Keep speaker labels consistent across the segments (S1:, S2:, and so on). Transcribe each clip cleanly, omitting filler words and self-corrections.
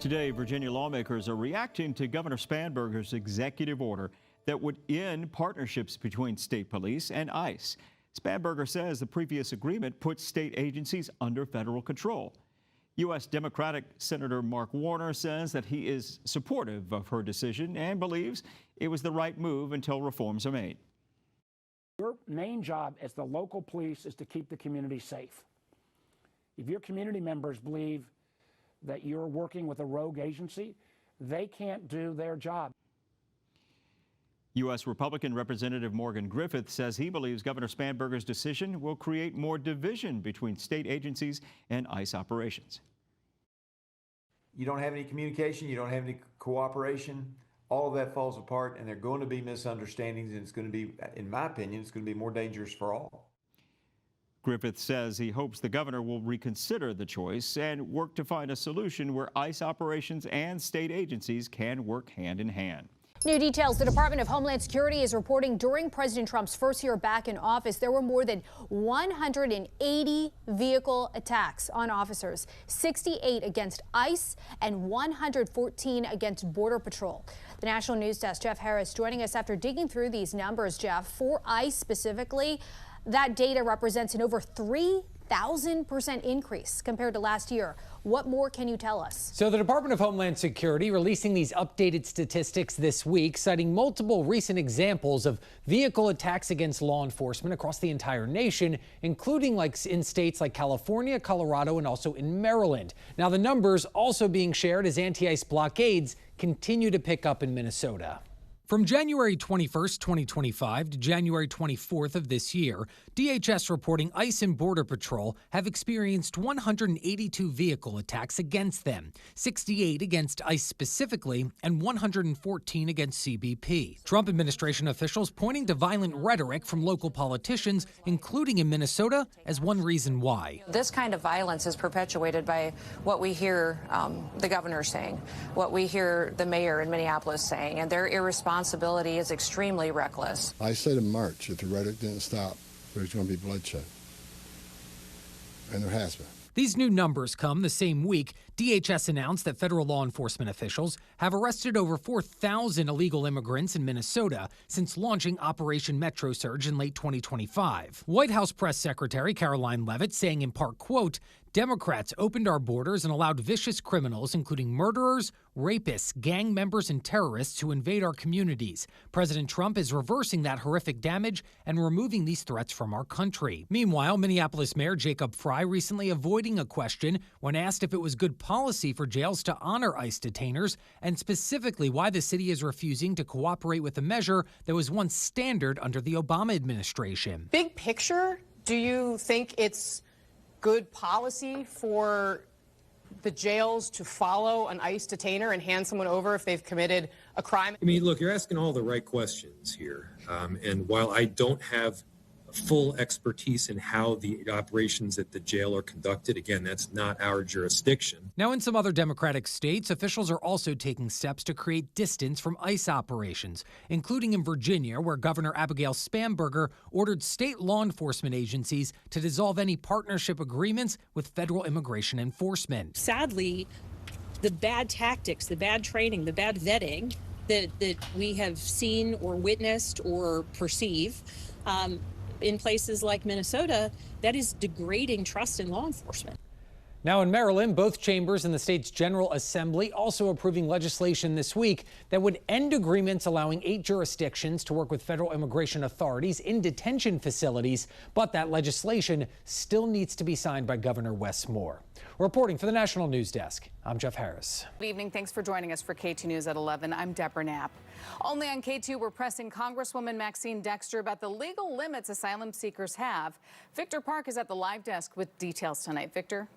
S1: Today, Virginia lawmakers are reacting to Governor Spanberger's executive order that would end partnerships between state police and ICE. Spanberger says the previous agreement puts state agencies under federal control. U.S. Democratic Senator Mark Warner says that he is supportive of her decision and believes it was the right move until reforms are made.
S2: Your main job as the local police is to keep the community safe. If your community members believe that you're working with a rogue agency, they can't do their job.
S1: U.S. Republican Representative Morgan Griffith says he believes Governor Spanberger's decision will create more division between state agencies and ICE operations.
S3: You don't have any communication, you don't have any cooperation, all of that falls apart, and there are going to be misunderstandings, and it's going to be, in my opinion, it's going to be more dangerous for all.
S1: Griffith says he hopes the governor will reconsider the choice and work to find a solution where ICE operations and state agencies can work hand in hand.
S4: New details. The Department of Homeland Security is reporting during President Trump's first year back in office, there were more than 180 vehicle attacks on officers, 68 against ICE and 114 against Border Patrol. The National News Desk, Jeff Harris, joining us after digging through these numbers. Jeff, for ICE specifically, that data represents an over 3,000% increase compared to last year. What more can you tell us?
S5: So the Department of Homeland Security releasing these updated statistics this week, citing multiple recent examples of vehicle attacks against law enforcement across the entire nation, including like in states like California, Colorado, and also in Maryland. Now the numbers also being shared as anti-ICE blockades continue to pick up in Minnesota. From January 21st, 2025 to January 24th of this year, DHS reporting ICE and Border Patrol have experienced 182 vehicle attacks against them, 68 against ICE specifically, and 114 against CBP. Trump administration officials pointing to violent rhetoric from local politicians, including in Minnesota, as one reason why.
S6: This kind of violence is perpetuated by what we hear the governor saying, what we hear the mayor in Minneapolis saying, and their irresponsibility is extremely reckless.
S7: I said in March, if the rhetoric didn't stop, there's going to be bloodshed. And there has been.
S5: These new numbers come the same week DHS announced that federal law enforcement officials have arrested over 4,000 illegal immigrants in Minnesota since launching Operation Metro Surge in late 2025. White House Press Secretary Karoline Leavitt saying in part, quote, Democrats opened our borders and allowed vicious criminals, including murderers, rapists, gang members, and terrorists to invade our communities. President Trump is reversing that horrific damage and removing these threats from our country. Meanwhile, Minneapolis Mayor Jacob Frey recently avoiding a question when asked if it was good policy for jails to honor ICE detainers, and specifically why the city is refusing to cooperate with a measure that was once standard under the Obama administration.
S8: Big picture, do you think it's good policy for the jails to follow an ICE detainer and hand someone over if they've committed a crime?
S9: I mean, look, you're asking all the right questions here. And while I don't have full expertise in how the operations at the jail are conducted, again, that's not our jurisdiction.
S5: Now, in some other Democratic states, officials are also taking steps to create distance from ICE operations, including in Virginia, where Governor Abigail Spanberger ordered state law enforcement agencies to dissolve any partnership agreements with federal immigration enforcement.
S10: Sadly, the bad tactics, the bad training, the bad vetting that we have seen or witnessed or perceive in places like Minnesota, that is degrading trust in law enforcement.
S5: Now in Maryland, both chambers in the state's General Assembly also approving legislation this week that would end agreements allowing 8 jurisdictions to work with federal immigration authorities in detention facilities, but that legislation still needs to be signed by Governor Wes Moore. Reporting for the National News Desk, I'm Jeff Harris.
S11: Good evening. Thanks for joining us for KT News at 11. I'm Deborah Knapp. Only on K2, we're pressing Congresswoman Maxine Dexter about the legal limits asylum seekers have. Victor Park is at the live desk with details tonight. Victor?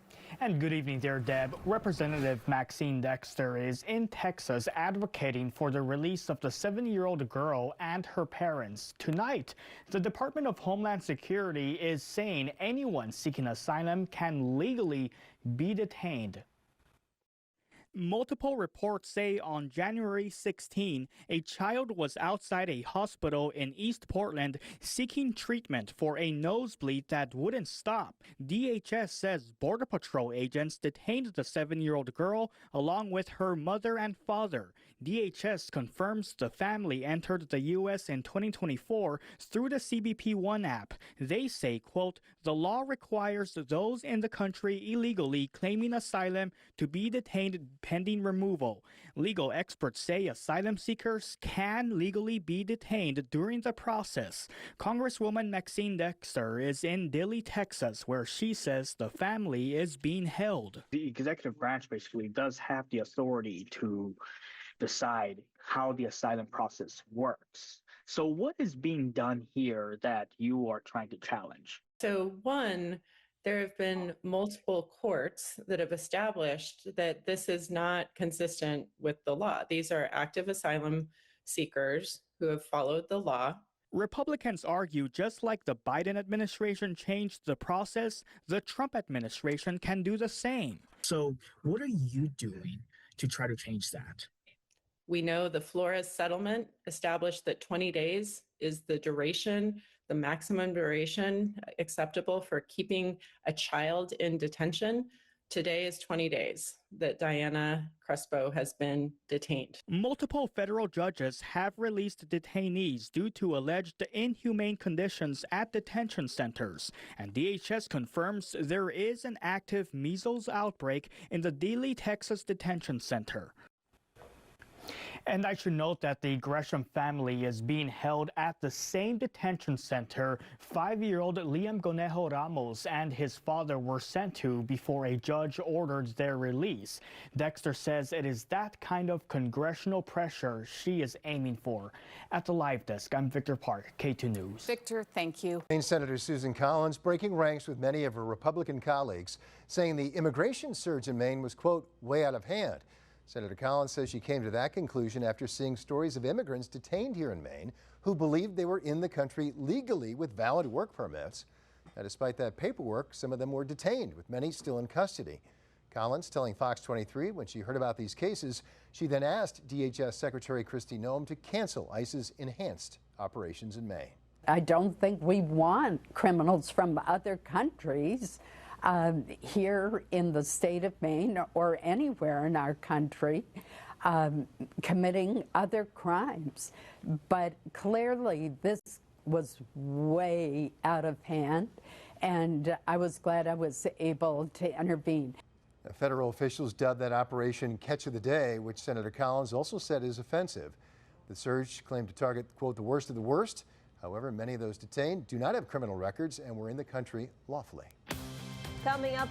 S12: And good evening there, Deb. Representative Maxine Dexter is in Texas advocating for the release of the 7-year-old girl and her parents. Tonight, the Department of Homeland Security is saying anyone seeking asylum can legally be detained. Multiple reports say on January 16, a child was outside a hospital in East Portland seeking treatment for a nosebleed that wouldn't stop. DHS says Border Patrol agents detained the 7-year-old girl along with her mother and father. DHS confirms the family entered the U.S. in 2024 through the CBP One app. They say, quote, "The law requires those in the country illegally claiming asylum to be detained pending removal." Legal experts say asylum seekers can legally be detained during the process. Congresswoman Maxine Dexter is in Dilley, Texas, where she says the family is being held.
S13: The executive branch basically does have the authority to decide how the asylum process works. So what is being done here that you are trying to challenge?
S14: So one, there have been multiple courts that have established that this is not consistent with the law. These are active asylum seekers who have followed the law.
S12: Republicans argue just like the Biden administration changed the process, the Trump administration can do the same.
S13: So what are you doing to try to change that?
S14: We know the Flores settlement established that 20 days is the duration, the maximum duration acceptable for keeping a child in detention. Today is 20 days that Diana Crespo has been detained.
S12: Multiple federal judges have released detainees due to alleged inhumane conditions at detention centers, and DHS confirms there is an active measles outbreak in the Dilley, Texas detention center. And I should note that the Gresham family is being held at the same detention center 5-year-old Liam Gonejo Ramos and his father were sent to before a judge ordered their release. Dexter says it is that kind of congressional pressure she is aiming for. At the live desk, I'm Victor Park, K2 News.
S11: Victor, thank you.
S15: Maine Senator Susan Collins breaking ranks with many of her Republican colleagues, saying the immigration surge in Maine was, quote, way out of hand. Senator Collins says she came to that conclusion after seeing stories of immigrants detained here in Maine who believed they were in the country legally with valid work permits. Now, despite that paperwork, some of them were detained, with many still in custody. Collins telling Fox 23 when she heard about these cases, she then asked DHS Secretary Kristi Noem to cancel ICE's enhanced operations in Maine.
S16: I don't think we want criminals from other countries here in the state of Maine or anywhere in our country committing other crimes. But clearly this was way out of hand, and I was glad I was able to intervene.
S15: Federal officials dubbed that operation Catch of the Day, which Senator Collins also said is offensive. The surge claimed to target, quote, the worst of the worst. However, many of those detained do not have criminal records and were in the country lawfully.
S17: Coming up